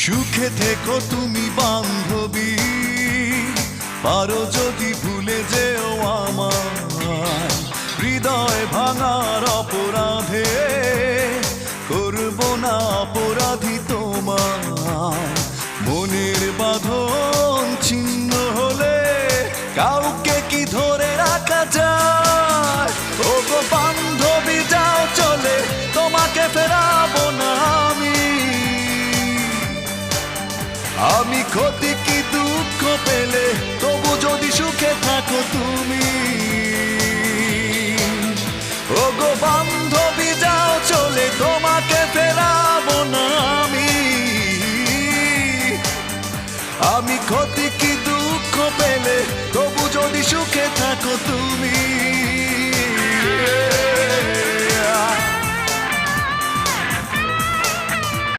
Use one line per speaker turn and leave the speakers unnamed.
সুখে থেকো তুমি বান্ধবী, পারো যদি ভুলে যেও আমায়। হৃদয় ভাঙার অপরাধে করব না অপরাধী তোমায়। মনের বাঁধন ছিন্ন হলে কাউকে কি ধরে রাখা যায়? ও গো বান্ধবী যাও চলে, তোমাকে ফেরাবো না আমি। ক্ষতি